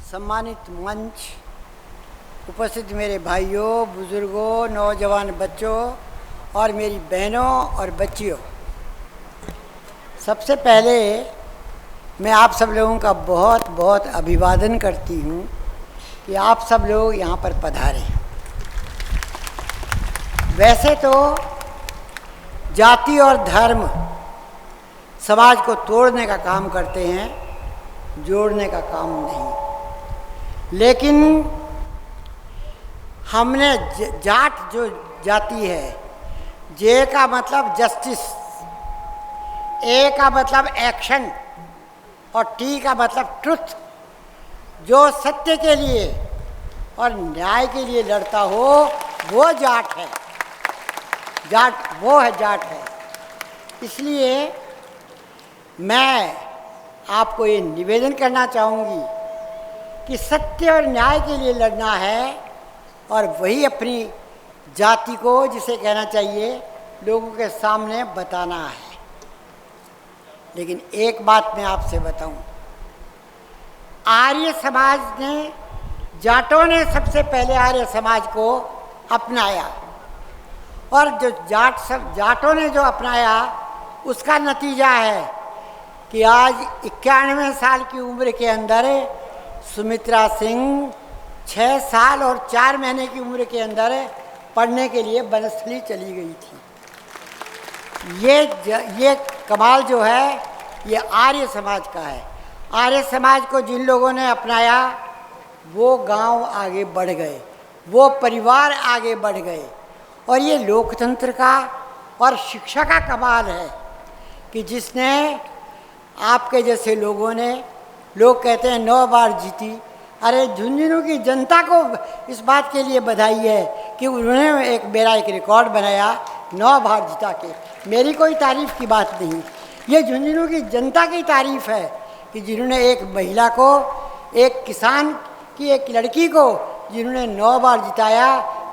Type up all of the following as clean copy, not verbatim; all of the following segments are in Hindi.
सम्मानित मंच, उपस्थित मेरे भाइयों, बुजुर्गों, नौजवान बच्चों और मेरी बहनों और बच्चियों, सबसे पहले मैं आप सब लोगों का बहुत बहुत अभिवादन करती हूँ कि आप सब लोग यहाँ पर पधारे। वैसे तो जाति और धर्म समाज को तोड़ने का काम करते हैं, जोड़ने का काम नहीं। लेकिन हमने जाट जो जाति है, जे का मतलब जस्टिस, ए का मतलब एक्शन और टी का मतलब ट्रुथ, जो सत्य के लिए और न्याय के लिए लड़ता हो वो जाट है। जाट वो है, जाट है। इसलिए मैं आपको ये निवेदन करना चाहूँगी कि सत्य और न्याय के लिए लड़ना है और वही अपनी जाति को, जिसे कहना चाहिए, लोगों के सामने बताना है। लेकिन एक बात मैं आपसे बताऊं, आर्य समाज ने, जाटों ने सबसे पहले आर्य समाज को अपनाया और जो जाटों ने जो अपनाया उसका नतीजा है कि आज 91 साल की उम्र के अंदर सुमित्रा सिंह 6 साल और 4 महीने की उम्र के अंदर पढ़ने के लिए बनस्थली चली गई थी। ये कमाल जो है ये आर्य समाज का है। आर्य समाज को जिन लोगों ने अपनाया वो गांव आगे बढ़ गए, वो परिवार आगे बढ़ गए। और ये लोकतंत्र का और शिक्षा का कमाल है कि जिसने आपके जैसे लोगों ने, लोग कहते हैं 9 बार जीती। अरे झुंझुनू की जनता को इस बात के लिए बधाई है कि उन्होंने मेरा एक रिकॉर्ड बनाया, 9 बार जिता के। मेरी कोई तारीफ़ की बात नहीं, ये झुंझुनू की जनता की तारीफ़ है कि जिन्होंने एक महिला को, एक किसान की एक लड़की को जिन्होंने 9 बार जिताया।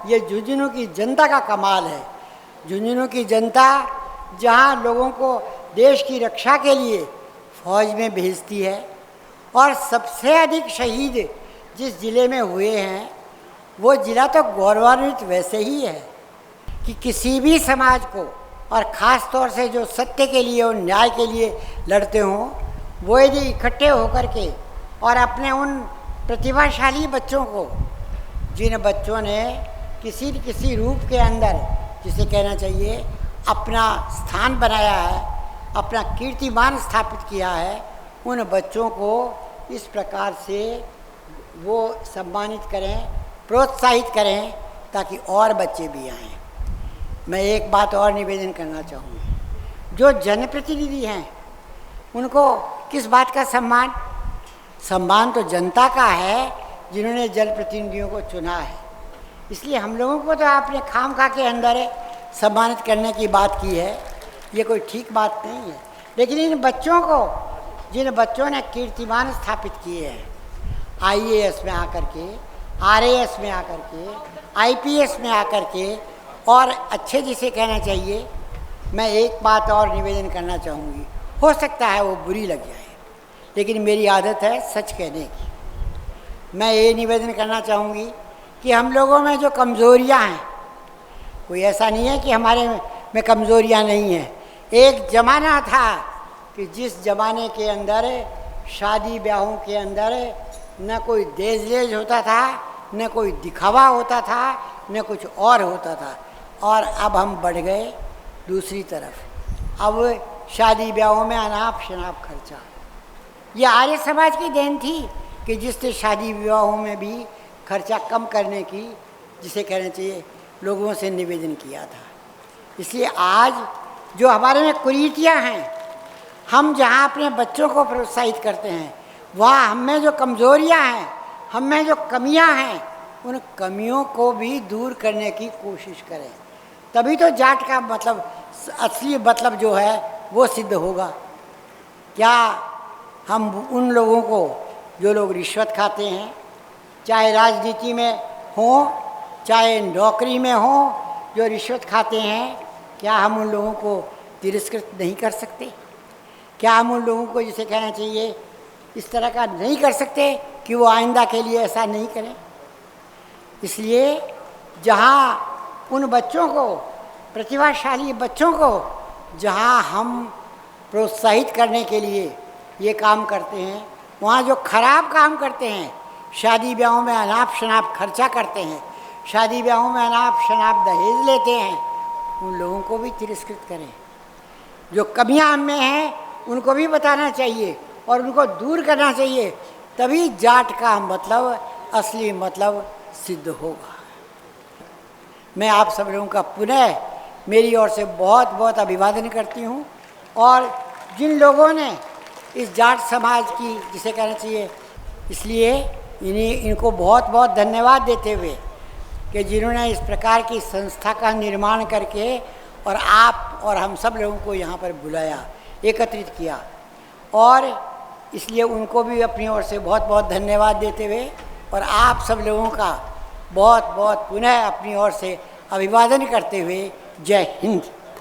ये झुंझुनू की जनता का कमाल है। झुंझुनू की जनता जहाँ लोगों को देश की रक्षा के लिए फौज में भेजती है और सबसे अधिक शहीद जिस ज़िले में हुए हैं वो ज़िला तो गौरवान्वित वैसे ही है कि किसी भी समाज को, और ख़ास तौर से जो सत्य के लिए और न्याय के लिए लड़ते हों, वो यदि इकट्ठे होकर के और अपने उन प्रतिभाशाली बच्चों को, जिन बच्चों ने किसी न किसी रूप के अंदर, जिसे कहना चाहिए, अपना स्थान बनाया है, अपना कीर्तिमान स्थापित किया है, उन बच्चों को इस प्रकार से वो सम्मानित करें, प्रोत्साहित करें ताकि और बच्चे भी आएँ। मैं एक बात और निवेदन करना चाहूँगी, जो जनप्रतिनिधि हैं उनको किस बात का सम्मान? सम्मान तो जनता का है जिन्होंने जनप्रतिनिधियों को चुना है। इसलिए हम लोगों को तो आपने खामखा के अंदर सम्मानित करने की बात की है, ये कोई ठीक बात नहीं है। लेकिन इन बच्चों को, जिन बच्चों ने कीर्तिमान स्थापित किए हैं, IAS में आकर के, RAS में आकर के, IPS में आकर के, और अच्छे जिसे कहना चाहिए, मैं एक बात और निवेदन करना चाहूँगी। हो सकता है वो बुरी लग जाए, लेकिन मेरी आदत है सच कहने की। मैं ये निवेदन करना चाहूँगी कि हम लोगों में जो कमज़ोरियाँ हैं, कोई ऐसा नहीं है कि हमारे में कमज़ोरियाँ नहीं हैं। एक ज़माना था कि जिस ज़माने के अंदर शादी ब्याहों के अंदर न कोई देश-लेज होता था, न कोई दिखावा होता था, न कुछ और होता था। और अब हम बढ़ गए दूसरी तरफ। अब शादी ब्याहों में अनाप शनाप खर्चा। ये आर्य समाज की देन थी कि जिसने शादी विवाहों में भी खर्चा कम करने की, जिसे कहना चाहिए, लोगों से निवेदन किया था। इसलिए आज जो हमारे में कुरीतियाँ हैं, हम जहाँ अपने बच्चों को प्रोत्साहित करते हैं, वहाँ हम में जो कमज़ोरियाँ हैं, हम में जो कमियाँ हैं, उन कमियों को भी दूर करने की कोशिश करें। तभी तो जाट का मतलब, असली मतलब जो है वो सिद्ध होगा। क्या हम उन लोगों को, जो लोग रिश्वत खाते हैं, चाहे राजनीति में हों, चाहे नौकरी में हों, जो रिश्वत खाते हैं, क्या हम उन लोगों को तिरस्कृत नहीं कर सकते? क्या हम उन लोगों को, जिसे कहना चाहिए, इस तरह का नहीं कर सकते कि वो आइंदा के लिए ऐसा नहीं करें। इसलिए जहाँ उन बच्चों को, प्रतिभाशाली बच्चों को जहाँ हम प्रोत्साहित करने के लिए ये काम करते हैं, वहाँ जो खराब काम करते हैं, शादी ब्याहों में अनाप शनाप खर्चा करते हैं, शादी ब्याहों में अनाप शनाप दहेज लेते हैं, उन लोगों को भी तिरस्कृत करें। जो कमियां हम में हैं उनको भी बताना चाहिए और उनको दूर करना चाहिए, तभी जाट का मतलब, असली मतलब सिद्ध होगा। मैं आप सब लोगों का पुनः मेरी ओर से बहुत बहुत अभिवादन करती हूँ। और जिन लोगों ने इस जाट समाज की, जिसे कहना चाहिए, इसलिए इनको बहुत बहुत धन्यवाद देते हुए कि जिन्होंने इस प्रकार की संस्था का निर्माण करके और आप और हम सब लोगों को यहाँ पर बुलाया, एकत्रित किया, और इसलिए उनको भी अपनी ओर से बहुत बहुत धन्यवाद देते हुए और आप सब लोगों का बहुत बहुत पुनः अपनी ओर से अभिवादन करते हुए, जय हिंद।